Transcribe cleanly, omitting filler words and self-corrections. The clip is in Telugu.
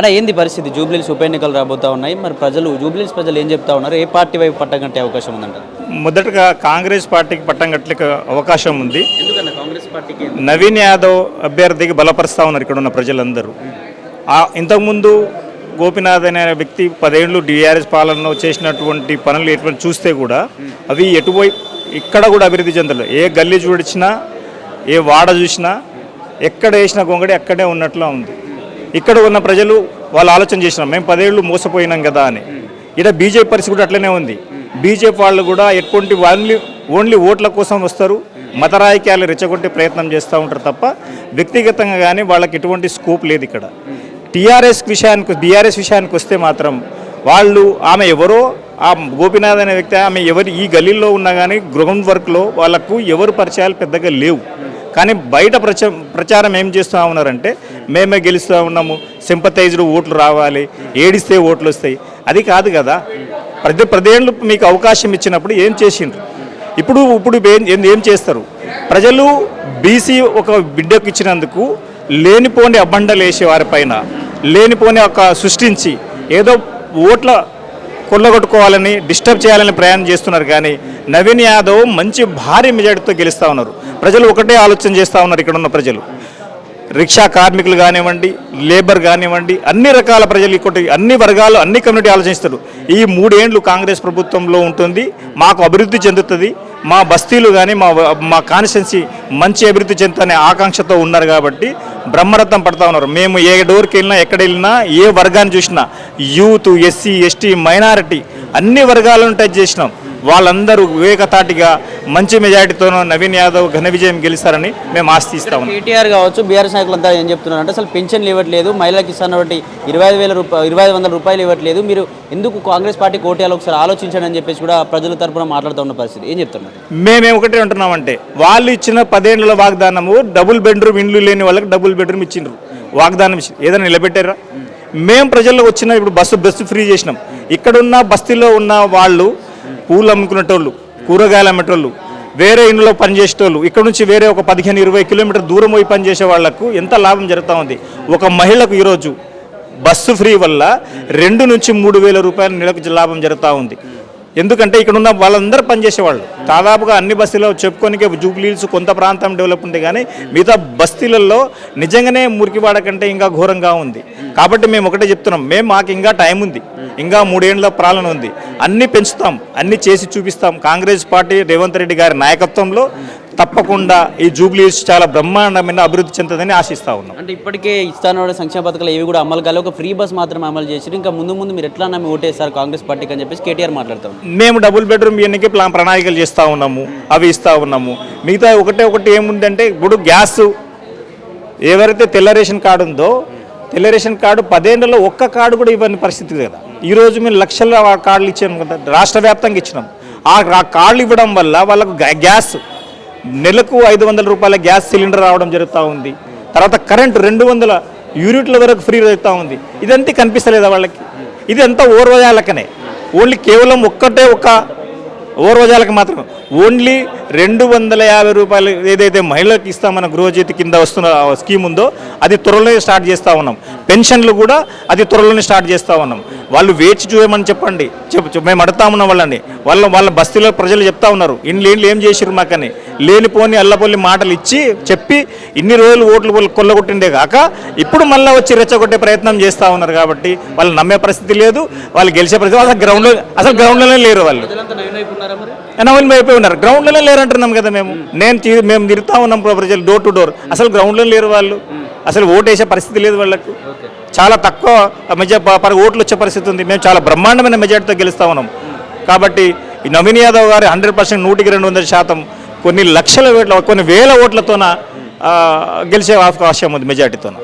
అన్న ఏంది పరిస్థితి? జూబ్లీహిల్స్ ఉప ఎన్నికలు రాబోతా ఉన్నాయి. మరి జూబ్లీహిల్స్ ప్రజలు ఏం చెప్తా ఉన్నారు? ఏ పార్టీ వైపు పట్టం కట్టే అవకాశం ఉందంటారు? మొదటగా కాంగ్రెస్ పార్టీకి పట్టం కట్టే అవకాశం ఉంది. ఎందుకన్నా కాంగ్రెస్ పార్టీకి? నవీన్ యాదవ్ అభ్యర్థికి బలపరుస్తూ ఉన్నారు ఇక్కడ ఉన్న ప్రజలందరూ. ఇంతకుముందు గోపీనాథ్ అనే వ్యక్తి 10 ఏళ్ళు టీఆర్ఎస్ పాలనలో చేసినటువంటి పనులు ఎటువంటి చూస్తే కూడా అవి ఎటువైపు ఇక్కడ కూడా అభివృద్ధి చెందలేదు. ఏ గల్లీ చూడిచినా, ఏ వాడ చూసినా, ఎక్కడ వేసిన గొంగడి అక్కడే ఉన్నట్లా ఉంది. ఇక్కడ ఉన్న ప్రజలు వాళ్ళు ఆలోచన చేసినాం, మేము 10 ఏళ్ళు మోసపోయినాం కదా అని. ఇక్కడ బీజేపీ పరిస్థితి కూడా అట్లనే ఉంది. బీజేపీ వాళ్ళు కూడా ఎటువంటి ఓన్లీ ఓట్ల కోసం వస్తారు, మత రాజకీయాలు రెచ్చగొట్టే ప్రయత్నం చేస్తూ ఉంటారు తప్ప వ్యక్తిగతంగా కానీ వాళ్ళకి ఎటువంటి స్కోప్ లేదు ఇక్కడ. బీఆర్ఎస్ విషయానికి వస్తే మాత్రం వాళ్ళు ఆమె ఎవరో, ఆ గోపీనాథ్ అనే వ్యక్తి ఆమె ఈ గల్లీలో ఉన్నా కానీ గ్రౌండ్ వర్క్లో వాళ్ళకు ఎవరు పరిచయాలు పెద్దగా లేవు. కానీ బయట ప్రచారం ఏం చేస్తూ ఉన్నారంటే మేమే గెలుస్తూ ఉన్నాము, సింపతైజ్డ్ ఓట్లు రావాలి, ఏడిస్తే ఓట్లు వస్తాయి. అది కాదు కదా. 10 ఏళ్ళు మీకు అవకాశం ఇచ్చినప్పుడు ఏం చేసిండ్రు? ఇప్పుడు ఏం చేస్తారు? ప్రజలు బీసీ ఒక బిడ్డకు ఇచ్చినందుకు లేనిపోని అబండలు వేసే వారిపైన లేనిపోని ఒక సృష్టించి ఏదో ఓట్ల కొల్లగొట్టుకోవాలని డిస్టర్బ్ చేయాలని ప్రయాణం చేస్తున్నారు. కానీ నవీన్ యాదవ్ మంచి భారీ మెజార్టీతో గెలుస్తూ ఉన్నారు. ప్రజలు ఒకటే ఆలోచన చేస్తూ ఉన్నారు. ఇక్కడ ఉన్న ప్రజలు రిక్షా కార్మికులు కానివ్వండి, లేబర్ కానివ్వండి, అన్ని రకాల ప్రజలు ఇక్కడ అన్ని వర్గాలు అన్ని కమ్యూనిటీ ఆలోచిస్తారు. ఈ 3 ఏళ్ళు కాంగ్రెస్ ప్రభుత్వంలో ఉంటుంది, మాకు అభివృద్ధి చెందుతుంది, మా బస్తీలు కానీ మా కాన్స్టిట్యున్సీ మంచి అభివృద్ధి చెందుతనే ఆకాంక్షతో ఉన్నారు. కాబట్టి బ్రహ్మరథం పడుతూ ఉన్నారు. మేము ఏ డోర్కి వెళ్ళినా, ఎక్కడ వెళ్ళినా, ఏ వర్గాన్ని చూసినా, యూత్, ఎస్సీ, ఎస్టీ, మైనారిటీ అన్ని వర్గాలను టచ్ చేసినాం. వాళ్ళందరూ వివేకతాటిగా మంచి మెజారిటీతోనూ నవీన్ యాదవ్ ఘన విజయం గెలుస్తారని మేము ఆశిస్తాము. కేటీఆర్ కావచ్చు, బీఆర్ఎస్ నాయకులంతా ఏం చెప్తున్నారంటే అసలు పెన్షన్లు ఇవ్వట్లేదు, మహిళలకు ఇస్తున్నటువంటి 25,000 రూపాయలు ఇవ్వట్లేదు, మీరు ఎందుకు కాంగ్రెస్ పార్టీ కోటియాలో ఒకసారి ఆలోచించండి అని చెప్పేసి కూడా ప్రజల తరఫున మాట్లాడుతూ ఉన్న పరిస్థితి. ఏం చెప్తున్నారు? మేమే ఒకటే అంటున్నామంటే వాళ్ళు ఇచ్చిన 10 ఏళ్ల వాగ్దానము డబుల్ బెడ్రూమ్ ఇండ్లు లేని వాళ్ళకి డబుల్ బెడ్రూమ్ ఇచ్చిండ్రు, వాగ్దానం ఇచ్చి ఏదైనా నిలబెట్టారా? మేము ప్రజల్లో వచ్చిన ఇప్పుడు బస్సు ఫ్రీ చేసినాం. ఇక్కడున్న బస్తీలో ఉన్న వాళ్ళు పూలు అమ్ముకునేటోళ్ళు, కూరగాయలు అమ్మేటోళ్ళు, వేరే ఇంట్లో పనిచేసేటోళ్ళు, ఇక్కడ నుంచి వేరే ఒక 15-20 కిలోమీటర్ దూరం పోయి పనిచేసే వాళ్లకు ఎంత లాభం జరుగుతూ ఉంది. ఒక మహిళకు ఈరోజు బస్సు ఫ్రీ వల్ల 2 నుంచి 3,000 రూపాయల నెలకు లాభం జరుగుతూ ఉంది. ఎందుకంటే ఇక్కడ ఉన్న వాళ్ళందరూ పనిచేసేవాళ్ళు దాదాపుగా అన్ని బస్తీలో చెప్పుకోనికే జూబ్లీహిల్స్ కొంత ప్రాంతం డెవలప్ ఉంది. కానీ మిగతా బస్తీలలో నిజంగానే మురికివాడ కంటే ఇంకా ఘోరంగా ఉంది. కాబట్టి మేము ఒకటే చెప్తున్నాం, మాకు ఇంకా టైం ఉంది, ఇంకా 3 ఏళ్ల పాలన ఉంది, అన్నీ పెంచుతాం, అన్నీ చేసి చూపిస్తాం. కాంగ్రెస్ పార్టీ రేవంత్ రెడ్డి గారి నాయకత్వంలో తప్పకుండా ఈ జూబ్లీహిల్స్ చాలా బ్రహ్మాండమైన అభివృద్ధి చెందుతుందని ఆశిస్తూ ఉన్నాం. అంటే ఇప్పటికే ఇస్తాన సంక్షేమ పథకాలు ఏవి కూడా అమలు కాలేదు, ఒక ఫ్రీ బస్ మాత్రమే అమలు చేసి ఇంకా ముందు మీరు ఎట్లా నమ్మి ఓటేస్తారు కాంగ్రెస్ పార్టీకి అని చెప్పేసి కేటీఆర్ మాట్లాడతాం. మేము డబుల్ బెడ్రూమ్ ఇవన్నీ ప్రణాళికలు చేస్తూ ఉన్నాము, అవి ఇస్తూ ఉన్నాము. మిగతా ఒకటి ఏముందంటే ఇప్పుడు గ్యాస్ ఎవరైతే తెల్ల రేషన్ కార్డు ఉందో, తెల్ల రేషన్ కార్డు 10 ఏళ్లలో ఒక్క కార్డు కూడా ఇవ్వని పరిస్థితి కదా. ఈరోజు మేము లక్షల కార్డులు ఇచ్చాము కదా, రాష్ట్ర వ్యాప్తంగా ఇచ్చినాం. ఆ కార్డులు ఇవ్వడం వల్ల వాళ్ళకు గ్యాస్ నెలకు 500 రూపాయల గ్యాస్ సిలిండర్ రావడం జరుగుతూ ఉంది. తర్వాత కరెంటు 200 యూనిట్ల వరకు ఫ్రీ జరుగుతూ ఉంది. ఇదంతా కనిపిస్తలేదా వాళ్ళకి? ఇది అంతా ఓర్వజాలకనే. ఓన్లీ కేవలం ఒక్క ఓర్వజాలకు మాత్రం ఓన్లీ 250 రూపాయలు ఏదైతే మహిళలకు ఇస్తామన్న గృహజ్యోతి కింద వస్తున్న స్కీమ్ ఉందో అది త్వరలోనే స్టార్ట్ చేస్తూ ఉన్నాం. పెన్షన్లు కూడా అది త్వరలోనే స్టార్ట్ చేస్తూ ఉన్నాం. వాళ్ళు వేచి చూడమని చెప్పండి, మేము అడుగుతా ఉన్నాం వాళ్ళని. వాళ్ళ బస్తీలో ప్రజలు చెప్తా ఉన్నారు, ఇన్ని ఏం చేసిరు మాకని లేనిపోని అల్లపొల్లి మాటలు ఇచ్చి చెప్పి ఇన్ని రోజులు ఓట్లు కొల్లగొట్టిండే కాక ఇప్పుడు మళ్ళీ వచ్చి రెచ్చగొట్టే ప్రయత్నం చేస్తూ ఉన్నారు. కాబట్టి వాళ్ళు నమ్మే పరిస్థితి లేదు, వాళ్ళు గెలిచే పరిస్థితి అసలు గ్రౌండ్లోనే లేరు. వాళ్ళు నవీన్ అయిపోయి ఉన్నారు, గ్రౌండ్లోనే లేరు అంటున్నాం కదా. మేము తిరుగుతా ఉన్నాం ప్రజలు డోర్ టు డోర్, అసలు గ్రౌండ్లో లేరు వాళ్ళు. అసలు ఓటు వేసే పరిస్థితి లేదు వాళ్ళకు. చాలా తక్కువ ఓట్లు వచ్చే పరిస్థితి ఉంది. మేము చాలా బ్రహ్మాండమైన మెజార్టీతో గెలుస్తూ ఉన్నాం. కాబట్టి ఈ నవీన్ యాదవ్ గారు 100% 100% కొన్ని లక్షల ఓట్ల, కొన్ని వేల ఓట్లతోన గెలిచే అవకాశం ఉంది మెజార్టీతోన.